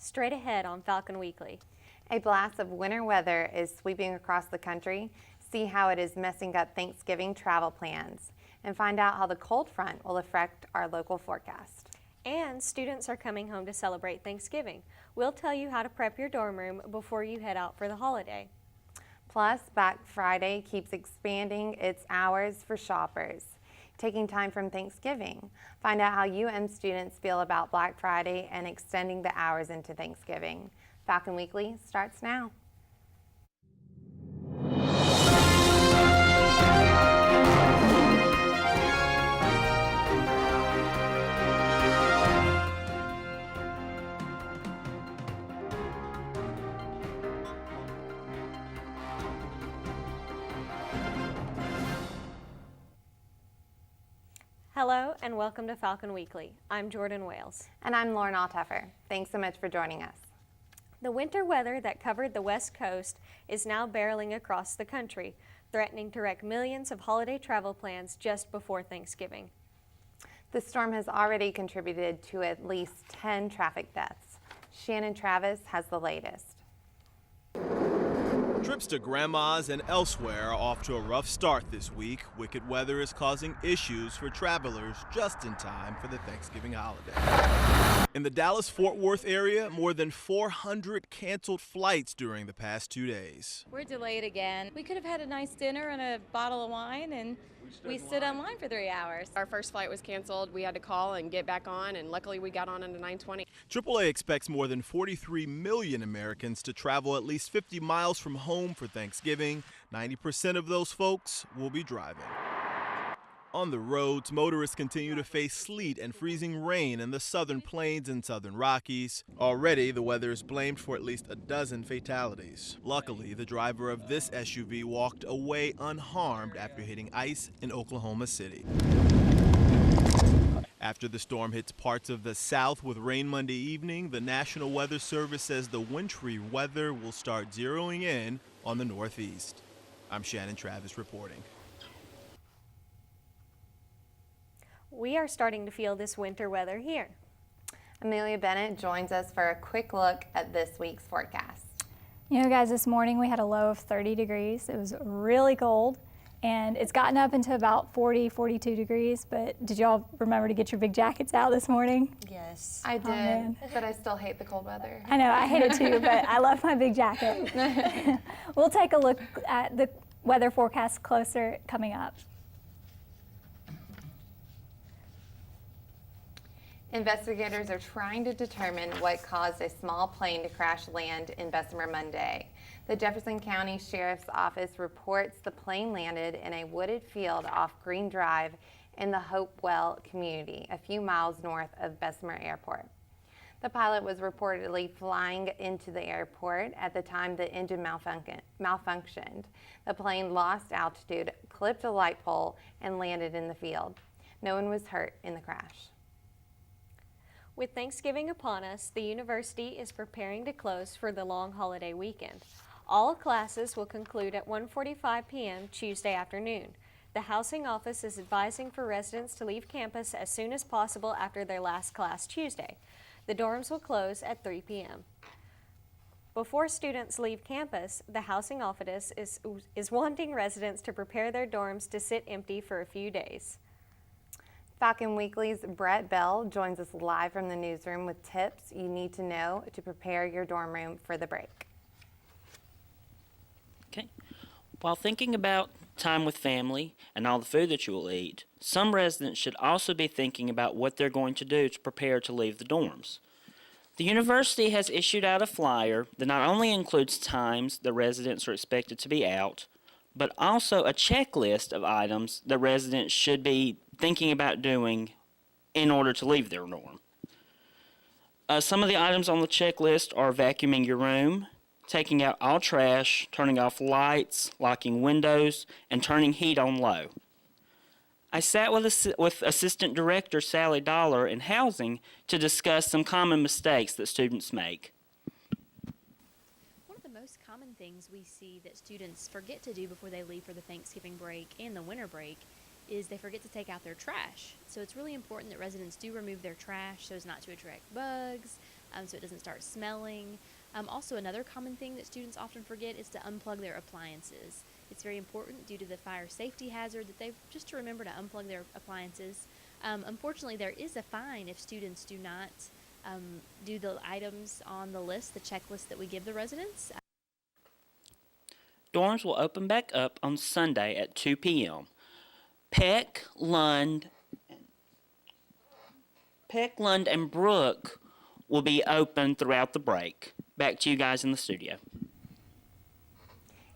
Straight ahead on Falcon Weekly. A blast of winter weather is sweeping across the country. See how it is messing up Thanksgiving travel plans and find out how the cold front will affect our local forecast. And students are coming home to celebrate Thanksgiving. We'll tell you how to prep your dorm room before you head out for the holiday. Plus, Black Friday keeps expanding its hours for shoppers. Taking time from Thanksgiving. Find out how UM students feel about Black Friday and extending the hours into Thanksgiving. Falcon Weekly starts now. Hello and welcome to Falcon Weekly. I'm Jordan Wales. And I'm Lauren Alteffer. Thanks so much for joining us. The winter weather that covered the West Coast is now barreling across the country, threatening to wreck millions of holiday travel plans just before Thanksgiving. The storm has already contributed to at least 10 traffic deaths. Shannon Travis has the latest. Trips to grandma's and elsewhere are off to a rough start this week. Wicked weather is causing issues for travelers just in time for the Thanksgiving holiday. In the Dallas-Fort Worth area, more than 400 canceled flights during the past 2 days. We're delayed again. We could have had a nice dinner and a bottle of wine, and we stood on line for 3 hours. Our first flight was canceled. We had to call and get back on, and luckily we got on at 9:20. AAA expects more than 43 million Americans to travel at least 50 miles from home for Thanksgiving. 90% of those folks will be driving. On the roads, motorists continue to face sleet and freezing rain in the southern plains and southern Rockies. Already, the weather is blamed for at least a dozen fatalities. Luckily, the driver of this SUV walked away unharmed after hitting ice in Oklahoma City. After the storm hits parts of the south with rain Monday evening, the National Weather Service says the wintry weather will start zeroing in on the Northeast. I'm Shannon Travis reporting. We are starting to feel this winter weather here. Amelia Bennett joins us for a quick look at this week's forecast. You know, guys, this morning we had a low of 30 degrees. It was really cold, and it's gotten up into about 40, 42 degrees, but did y'all remember to get your big jackets out this morning? Yes. I did, man. but I still hate the cold weather. I know, I hate it too, but I love my big jacket. We'll take a look at the weather forecast closer coming up. Investigators are trying to determine what caused a small plane to crash land in Bessemer Monday. The Jefferson County Sheriff's Office reports the plane landed in a wooded field off Green Drive in the Hopewell community, a few miles north of Bessemer Airport. The pilot was reportedly flying into the airport at the time the engine malfunctioned. The plane lost altitude, clipped a light pole, and landed in the field. No one was hurt in the crash. With Thanksgiving upon us, the university is preparing to close for the long holiday weekend. All classes will conclude at 1:45 p.m. Tuesday afternoon. The housing office is advising for residents to leave campus as soon as possible after their last class Tuesday. The dorms will close at 3 p.m. Before students leave campus, the housing office is wanting residents to prepare their dorms to sit empty for a few days. Falcon Weekly's Brett Bell joins us live from the newsroom with tips you need to know to prepare your dorm room for the break. Okay. While thinking about time with family and all the food that you will eat, some residents should also be thinking about what they're going to do to prepare to leave the dorms. The university has issued out a flyer that not only includes times the residents are expected to be out, but also a checklist of items the residents should be thinking about doing in order to leave their dorm. Some of the items on the checklist are vacuuming your room, taking out all trash, turning off lights, locking windows, and turning heat on low. I sat with Assistant Director Sally Dollar in Housing to discuss some common mistakes that students make. One of the most common things we see that students forget to do before they leave for the Thanksgiving break and the winter break is they forget to take out their trash. So it's really important that residents do remove their trash so as not to attract bugs, so it doesn't start smelling. Also, another common thing that students often forget is to unplug their appliances. It's very important due to the fire safety hazard that just to remember to unplug their appliances. Unfortunately, there is a fine if students do not do the items on the list, the checklist that we give the residents. Dorms will open back up on Sunday at 2 p.m. Peck, Lund, and Brook will be open throughout the break. Back to you guys in the studio.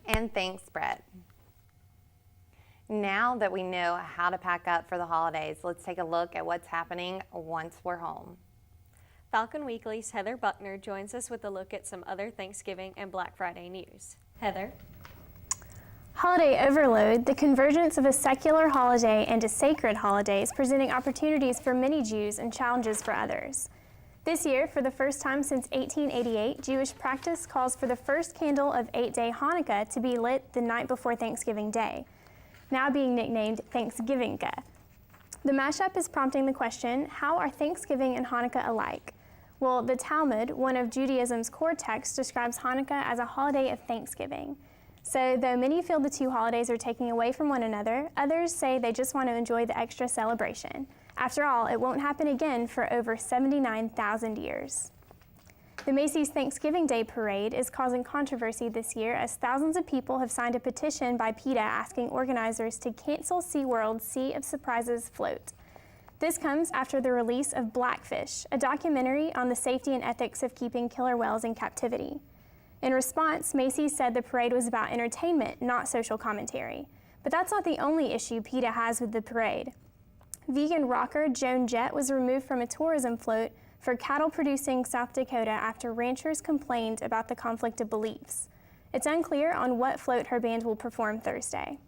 And thanks, Brett. Now that we know how to pack up for the holidays, let's take a look at what's happening once we're home. Falcon Weekly's Heather Buckner joins us with a look at some other Thanksgiving and Black Friday news. Heather? Holiday overload, the convergence of a secular holiday and a sacred holiday, is presenting opportunities for many Jews and challenges for others. This year, for the first time since 1888, Jewish practice calls for the first candle of 8-day Hanukkah to be lit the night before Thanksgiving Day, now being nicknamed Thanksgivingka. The mashup is prompting the question, how are Thanksgiving and Hanukkah alike? Well, the Talmud, one of Judaism's core texts, describes Hanukkah as a holiday of thanksgiving. So though many feel the two holidays are taking away from one another, others say they just want to enjoy the extra celebration. After all, it won't happen again for over 79,000 years. The Macy's Thanksgiving Day Parade is causing controversy this year as thousands of people have signed a petition by PETA asking organizers to cancel SeaWorld's Sea of Surprises float. This comes after the release of Blackfish, a documentary on the safety and ethics of keeping killer whales in captivity. In response, Macy's said the parade was about entertainment, not social commentary. But that's not the only issue PETA has with the parade. Vegan rocker Joan Jett was removed from a tourism float for cattle-producing South Dakota after ranchers complained about the conflict of beliefs. It's unclear on what float her band will perform Thursday.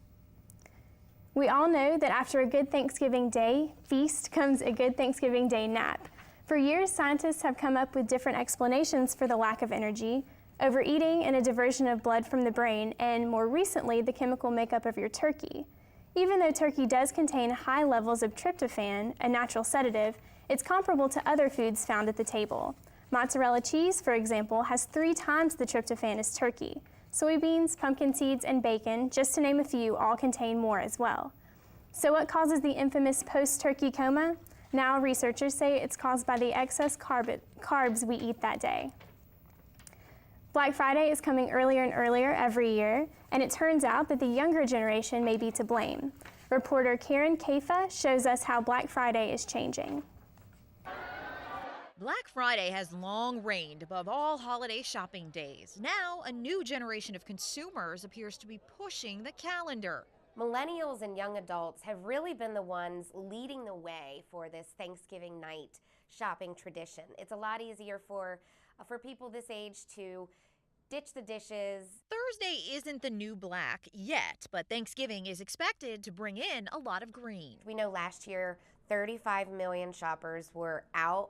We all know that after a good Thanksgiving Day feast comes a good Thanksgiving Day nap. For years, scientists have come up with different explanations for the lack of energy: overeating and a diversion of blood from the brain, and more recently, the chemical makeup of your turkey. Even though turkey does contain high levels of tryptophan, a natural sedative, it's comparable to other foods found at the table. Mozzarella cheese, for example, has 3 times the tryptophan as turkey. Soybeans, pumpkin seeds, and bacon, just to name a few, all contain more as well. So what causes the infamous post-turkey coma? Now researchers say it's caused by the excess carbs we eat that day. Black Friday is coming earlier and earlier every year, and it turns out that the younger generation may be to blame. Reporter Karen Kaifa shows us how Black Friday is changing. Black Friday has long reigned above all holiday shopping days. Now, a new generation of consumers appears to be pushing the calendar. Millennials and young adults have really been the ones leading the way for this Thanksgiving night shopping tradition. It's a lot easier for people this age to ditch the dishes. Thursday isn't the new black yet, but Thanksgiving is expected to bring in a lot of green. We know last year 35 million shoppers were out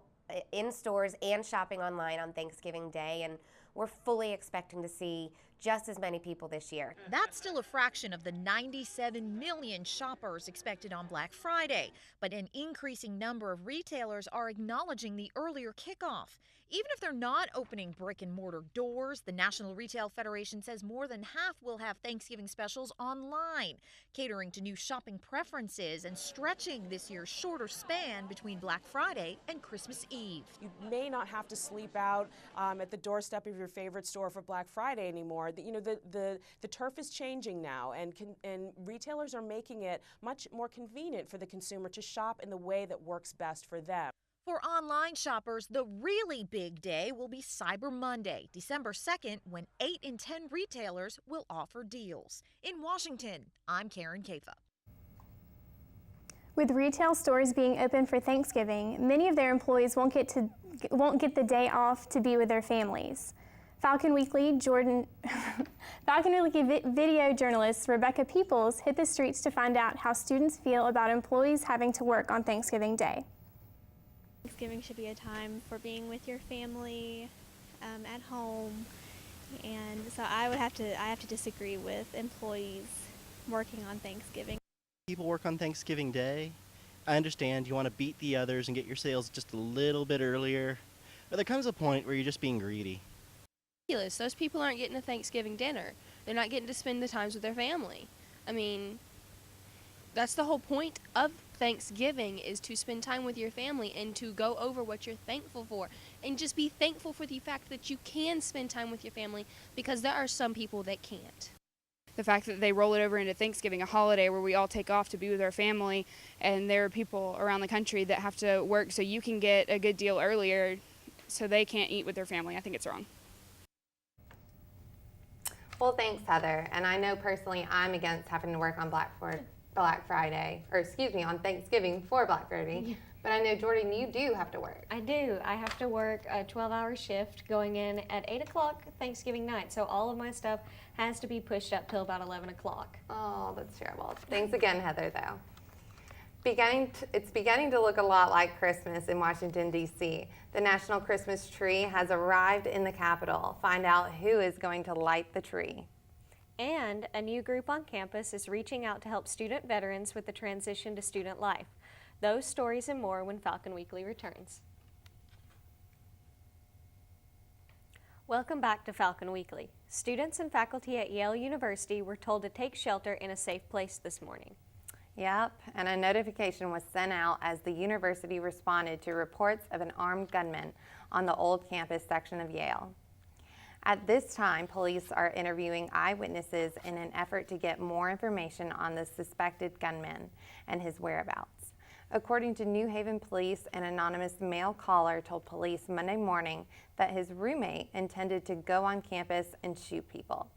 in stores and shopping online on Thanksgiving Day, and we're fully expecting to see just as many people this year. That's still a fraction of the 97 million shoppers expected on Black Friday, but an increasing number of retailers are acknowledging the earlier kickoff. Even if they're not opening brick and mortar doors, the National Retail Federation says more than half will have Thanksgiving specials online, catering to new shopping preferences and stretching this year's shorter span between Black Friday and Christmas Eve. You may not have to sleep out at the doorstep of your favorite store for Black Friday anymore. The turf is changing now, and retailers are making it much more convenient for the consumer to shop in the way that works best for them. For online shoppers, the really big day will be Cyber Monday, December 2nd, when 8 in 10 retailers will offer deals. In Washington, I'm Karen Kaifa. With retail stores being open for Thanksgiving, many of their employees won't get the day off to be with their families. Falcon Weekly video journalist Rebecca Peoples hit the streets to find out how students feel about employees having to work on Thanksgiving Day. Thanksgiving should be a time for being with your family at home, and so I have to disagree with employees working on Thanksgiving. People work on Thanksgiving Day. I understand you want to beat the others and get your sales just a little bit earlier, But there comes a point where you're just being greedy. Ridiculous. Those people aren't getting a Thanksgiving dinner. They're not getting to spend the times with their family. I mean, that's the whole point of Thanksgiving, is to spend time with your family and to go over what you're thankful for. And just be thankful for the fact that you can spend time with your family, because there are some people that can't. The fact that they roll it over into Thanksgiving, a holiday where we all take off to be with our family, and there are people around the country that have to work so you can get a good deal earlier so they can't eat with their family. I think it's wrong. Well, thanks, Heather. And I know personally I'm against having to work on Black Friday, or excuse me, on Thanksgiving for Black Friday. Yeah. But I know, Jordan, you do have to work. I do. I have to work a 12-hour shift going in at 8 o'clock Thanksgiving night. So all of my stuff has to be pushed up till about 11 o'clock. Oh, that's terrible. Thanks again, Heather, though. It's beginning to look a lot like Christmas in Washington, D.C. The National Christmas Tree has arrived in the Capitol. Find out who is going to light the tree. And a new group on campus is reaching out to help student veterans with the transition to student life. Those stories and more when Falcon Weekly returns. Welcome back to Falcon Weekly. Students and faculty at Yale University were told to take shelter in a safe place this morning. Yep, and a notification was sent out as the university responded to reports of an armed gunman on the old campus section of Yale. At this time, police are interviewing eyewitnesses in an effort to get more information on the suspected gunman and his whereabouts. According to New Haven Police, an anonymous male caller told police Monday morning that his roommate intended to go on campus and shoot people.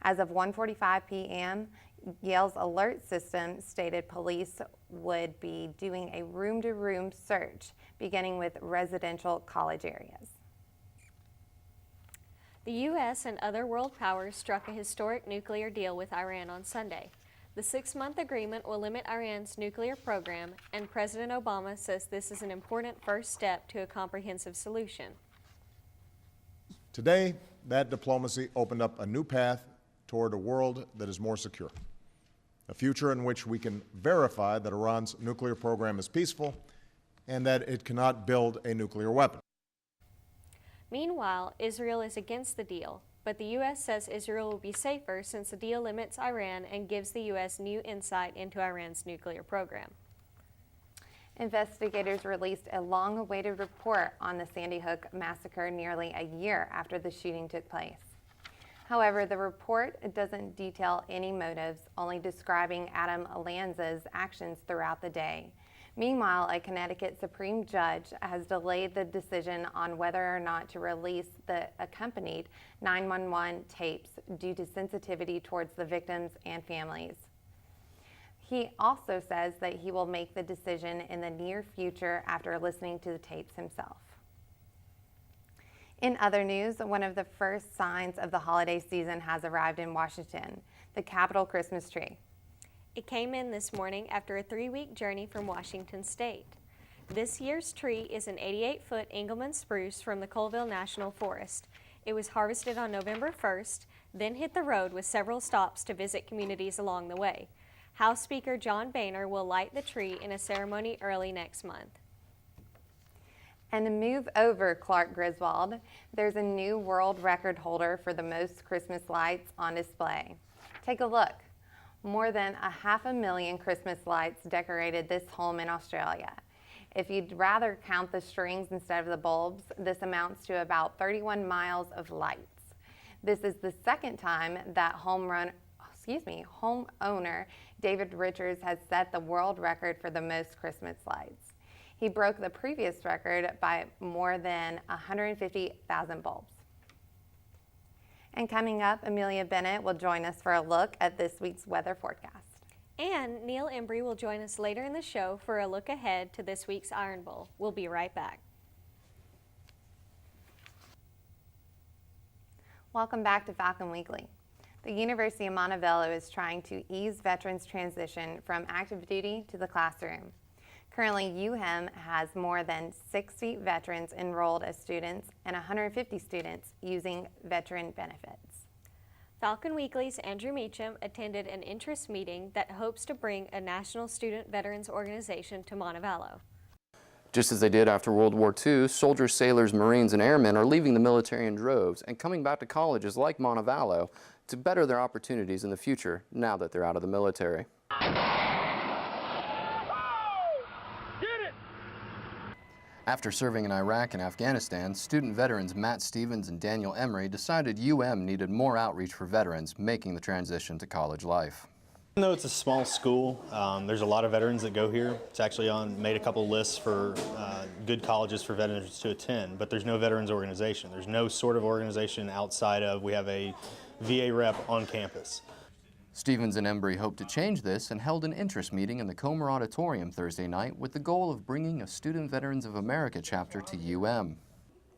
As of 1:45 p.m., Yale's alert system stated police would be doing a room-to-room search, beginning with residential college areas. The U.S. and other world powers struck a historic nuclear deal with Iran on Sunday. The 6-month agreement will limit Iran's nuclear program, and President Obama says this is an important first step to a comprehensive solution. Today, that diplomacy opened up a new path toward a world that is more secure, a future in which we can verify that Iran's nuclear program is peaceful and that it cannot build a nuclear weapon. Meanwhile, Israel is against the deal, but the U.S. says Israel will be safer since the deal limits Iran and gives the U.S. new insight into Iran's nuclear program. Investigators released a long-awaited report on the Sandy Hook massacre nearly a year after the shooting took place. However, the report doesn't detail any motives, only describing Adam Lanza's actions throughout the day. Meanwhile, a Connecticut Supreme Judge has delayed the decision on whether or not to release the accompanied 911 tapes due to sensitivity towards the victims and families. He also says that he will make the decision in the near future after listening to the tapes himself. In other news, one of the first signs of the holiday season has arrived in Washington, the Capitol Christmas tree. It came in this morning after a 3-week journey from Washington State. This year's tree is an 88-foot Engelmann spruce from the Colville National Forest. It was harvested on November 1st, then hit the road with several stops to visit communities along the way. House Speaker John Boehner will light the tree in a ceremony early next month. And to move over Clark Griswold, there's a new world record holder for the most Christmas lights on display. Take a look. More than 500,000 Christmas lights decorated this home in Australia. If you'd rather count the strings instead of the bulbs, this amounts to about 31 miles of lights. This is the second time that homeowner David Richards has set the world record for the most Christmas lights. He broke the previous record by more than 150,000 bulbs. And coming up, Amelia Bennett will join us for a look at this week's weather forecast. And Neil Embry will join us later in the show for a look ahead to this week's Iron Bowl. We'll be right back. Welcome back to Falcon Weekly. The University of Montevallo is trying to ease veterans' transition from active duty to the classroom. Currently, UM has more than 60 veterans enrolled as students and 150 students using veteran benefits. Falcon Weekly's Andrew Meacham attended an interest meeting that hopes to bring a national student veterans organization to Montevallo. Just as they did after World War II, soldiers, sailors, Marines, and airmen are leaving the military in droves and coming back to colleges like Montevallo to better their opportunities in the future now that they're out of the military. After serving in Iraq and Afghanistan, student veterans Matt Stevens and Daniel Emery decided UM needed more outreach for veterans, making the transition to college life. Even though it's a small school, there's a lot of veterans that go here. It's actually made a couple lists for good colleges for veterans to attend, but there's no veterans organization. There's no sort of organization outside of, we have a VA rep on campus. Stevens and Embry hoped to change this and held an interest meeting in the Comer Auditorium Thursday night with the goal of bringing a Student Veterans of America chapter to UM.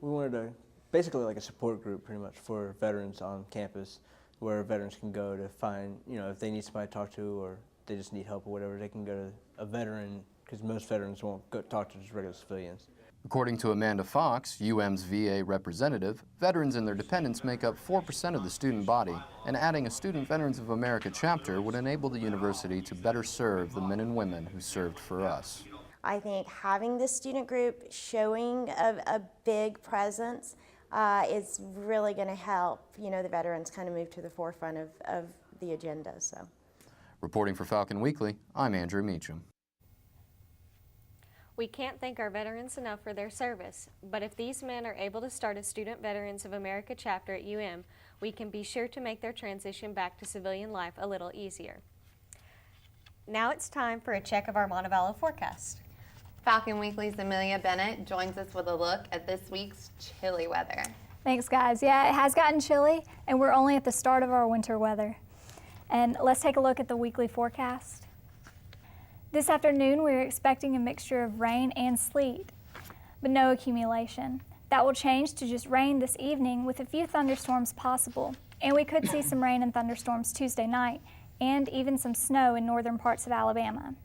We wanted to, basically like a support group pretty much for veterans on campus, where veterans can go to find, if they need somebody to talk to or they just need help or whatever, they can go to a veteran, because most veterans won't go talk to just regular civilians. According to Amanda Fox, UM's VA representative, veterans and their dependents make up 4% of the student body, and adding a Student Veterans of America chapter would enable the university to better serve the men and women who served for us. I think having this student group showing a big presence is really going to help, the veterans kind of move to the forefront of the agenda. So, reporting for Falcon Weekly, I'm Andrew Meacham. We can't thank our veterans enough for their service, but if these men are able to start a Student Veterans of America chapter at UM, we can be sure to make their transition back to civilian life a little easier. Now it's time for a check of our Montevallo forecast. Falcon Weekly's Amelia Bennett joins us with a look at this week's chilly weather. Thanks, guys. Yeah, it has gotten chilly, and we're only at the start of our winter weather. And let's take a look at the weekly forecast. This afternoon, we're expecting a mixture of rain and sleet, but no accumulation. That will change to just rain this evening with a few thunderstorms possible, and we could see some rain and thunderstorms Tuesday night, and even some snow in northern parts of Alabama.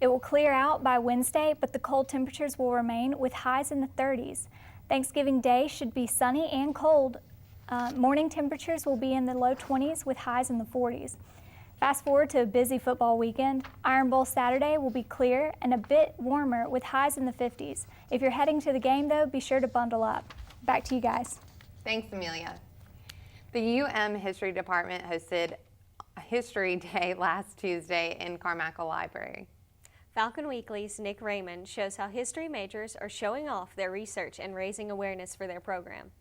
It will clear out by Wednesday, but the cold temperatures will remain with highs in the 30s. Thanksgiving Day should be sunny and cold. Morning temperatures will be in the low 20s with highs in the 40s. Fast forward to a busy football weekend. Iron Bowl Saturday will be clear and a bit warmer with highs in the 50s. If you're heading to the game, though, be sure to bundle up. Back to you guys. Thanks, Amelia. The UM History Department hosted History Day last Tuesday in Carmichael Library. Falcon Weekly's Nick Raymond shows how history majors are showing off their research and raising awareness for their program.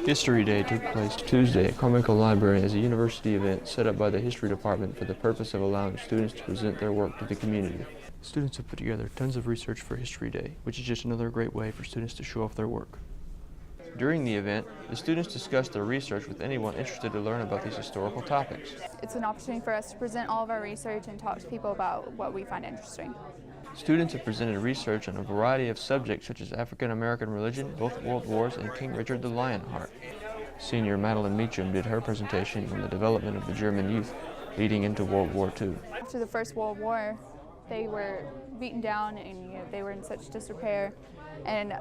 History Day took place Tuesday at Carmichael Library as a university event set up by the History Department for the purpose of allowing students to present their work to the community. Students have put together tons of research for History Day, which is just another great way for students to show off their work. During the event, the students discussed their research with anyone interested to learn about these historical topics. It's an opportunity for us to present all of our research and talk to people about what we find interesting. Students have presented research on a variety of subjects such as African American religion, both world wars, and King Richard the Lionheart. Senior Madeline Meacham did her presentation on the development of the German youth leading into World War II. After the First World War, they were beaten down and they were in such disrepair, and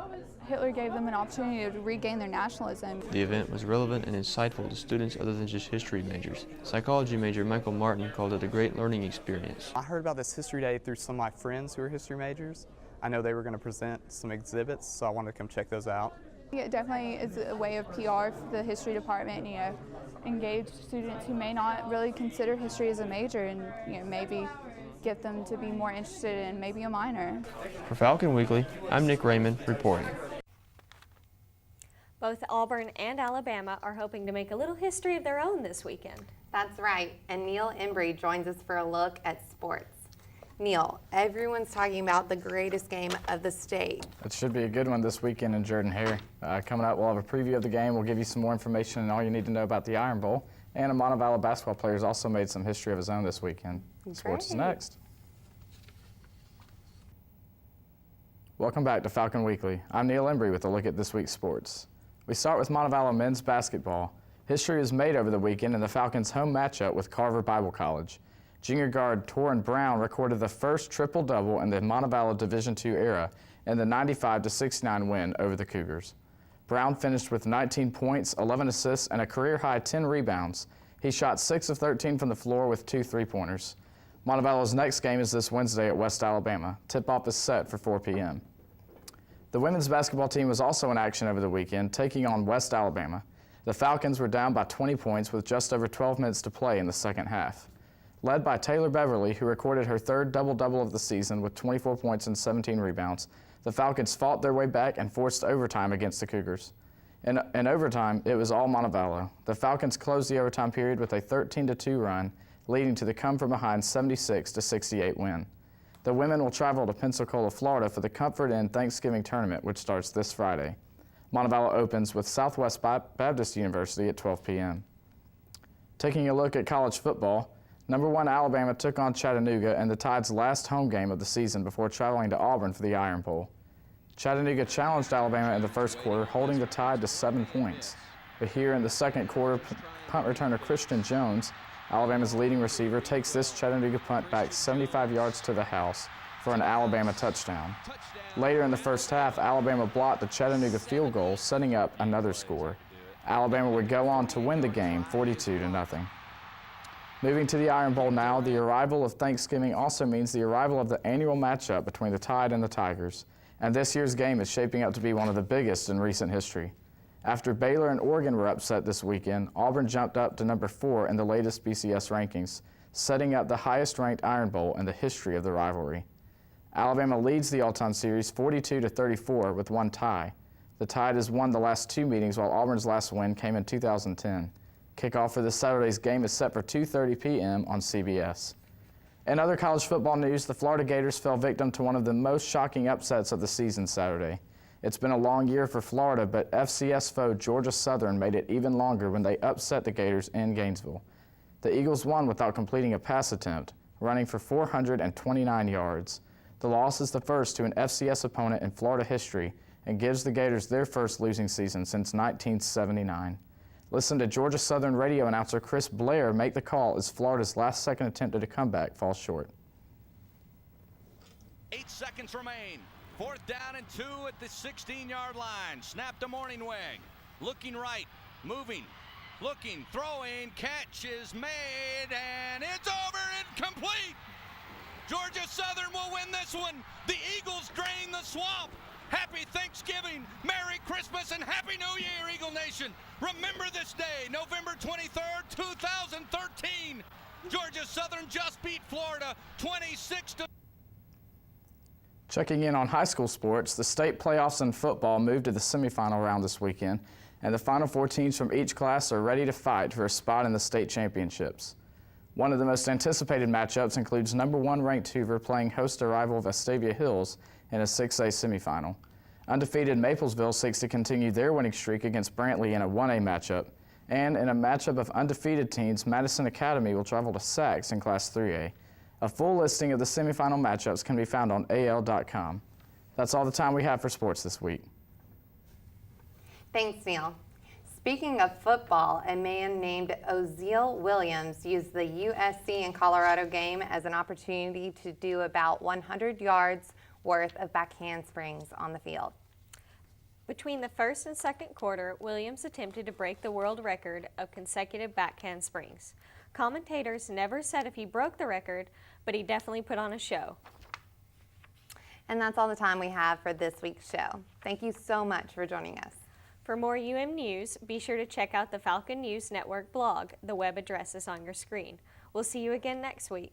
Hitler gave them an opportunity to regain their nationalism. The event was relevant and insightful to students other than just history majors. Psychology major Michael Martin called it a great learning experience. I heard about this History Day through some of my friends who are history majors. I know they were going to present some exhibits, so I wanted to come check those out. It definitely is a way of PR for the history department, engage students who may not really consider history as a major and maybe get them to be more interested in maybe a minor. For Falcon Weekly, I'm Nick Raymond reporting. Both Auburn and Alabama are hoping to make a little history of their own this weekend. That's right, and Neil Embry joins us for a look at sports. Neil, everyone's talking about the greatest game of the state. It should be a good one this weekend in Jordan-Hare. Coming up, we'll have a preview of the game. We'll give you some more information and all you need to know about the Iron Bowl. And a Montevallo basketball player has also made some history of his own this weekend. Sports is next. Welcome back to Falcon Weekly. I'm Neil Embry with a look at this week's sports. We start with Montevallo men's basketball. History was made over the weekend in the Falcons' home matchup with Carver Bible College. Junior guard Torrin Brown recorded the first triple-double in the Montevallo Division II era in the 95-69 win over the Cougars. Brown finished with 19 points, 11 assists, and a career-high 10 rebounds. He shot 6 of 13 from the floor with 2 three-pointers. Montevallo's next game is this Wednesday at West Alabama. Tip-off is set for 4 p.m. The women's basketball team was also in action over the weekend, taking on West Alabama. The Falcons were down by 20 points with just over 12 minutes to play in the second half. Led by Taylor Beverly, who recorded her third double-double of the season with 24 points and 17 rebounds, the Falcons fought their way back and forced overtime against the Cougars. In overtime, it was all Montevallo. The Falcons closed the overtime period with a 13-2 run, leading to the come-from-behind 76-68 win. The women will travel to Pensacola, Florida for the Comfort Inn Thanksgiving Tournament, which starts this Friday. Montevallo opens with Southwest Baptist University at 12 p.m. Taking a look at college football, number 1 Alabama took on Chattanooga in the Tide's last home game of the season before traveling to Auburn for the Iron Bowl. Chattanooga challenged Alabama in the first quarter, holding the Tide to 7 points. But here in the second quarter, punt returner Christian Jones, Alabama's leading receiver, takes this Chattanooga punt back 75 yards to the house for an Alabama touchdown. Later in the first half, Alabama blocked the Chattanooga field goal, setting up another score. Alabama would go on to win the game 42-0. Moving to the Iron Bowl now, the arrival of Thanksgiving also means the arrival of the annual matchup between the Tide and the Tigers. And this year's game is shaping up to be one of the biggest in recent history. After Baylor and Oregon were upset this weekend, Auburn jumped up to number 4 in the latest BCS rankings, setting up the highest-ranked Iron Bowl in the history of the rivalry. Alabama leads the All-Time Series 42-34 with one tie. The Tide has won the last 2 meetings, while Auburn's last win came in 2010. Kickoff for this Saturday's game is set for 2:30 p.m. on CBS. In other college football news, the Florida Gators fell victim to one of the most shocking upsets of the season Saturday. It's been a long year for Florida, but FCS foe Georgia Southern made it even longer when they upset the Gators in Gainesville. The Eagles won without completing a pass attempt, running for 429 yards. The loss is the first to an FCS opponent in Florida history and gives the Gators their first losing season since 1979. Listen to Georgia Southern radio announcer Chris Blair make the call as Florida's last-second attempt at a comeback falls short. 8 seconds remain. 4th down and 2 at the 16-yard line. Snap to Morningweg. Looking right, moving, looking, throwing, catch is made, and it's over and complete. Georgia Southern will win this one. The Eagles drain the swamp. Happy Thanksgiving, Merry Christmas, and Happy New Year, Eagle Nation. Remember this day, November 23rd, 2013. Georgia Southern just beat Florida 26-. Checking in on high school sports, the state playoffs in football moved to the semifinal round this weekend, and the final 4 teams from each class are ready to fight for a spot in the state championships. One of the most anticipated matchups includes number 1 ranked Hoover playing host to rival Vestavia Hills in a 6A semifinal. Undefeated Maplesville seeks to continue their winning streak against Brantley in a 1A matchup, and in a matchup of undefeated teams, Madison Academy will travel to Sachs in Class 3A. A full listing of the semifinal matchups can be found on AL.com. That's all the time we have for sports this week. Thanks, Neil. Speaking of football, a man named Ozeel Williams used the USC and Colorado game as an opportunity to do about 100 yards worth of back handsprings on the field. Between the first and second quarter, Williams attempted to break the world record of consecutive back handsprings. Commentators never said if he broke the record, but he definitely put on a show. And that's all the time we have for this week's show. Thank you so much for joining us. For more UM news, be sure to check out the Falcon News Network blog. The web address is on your screen. We'll see you again next week.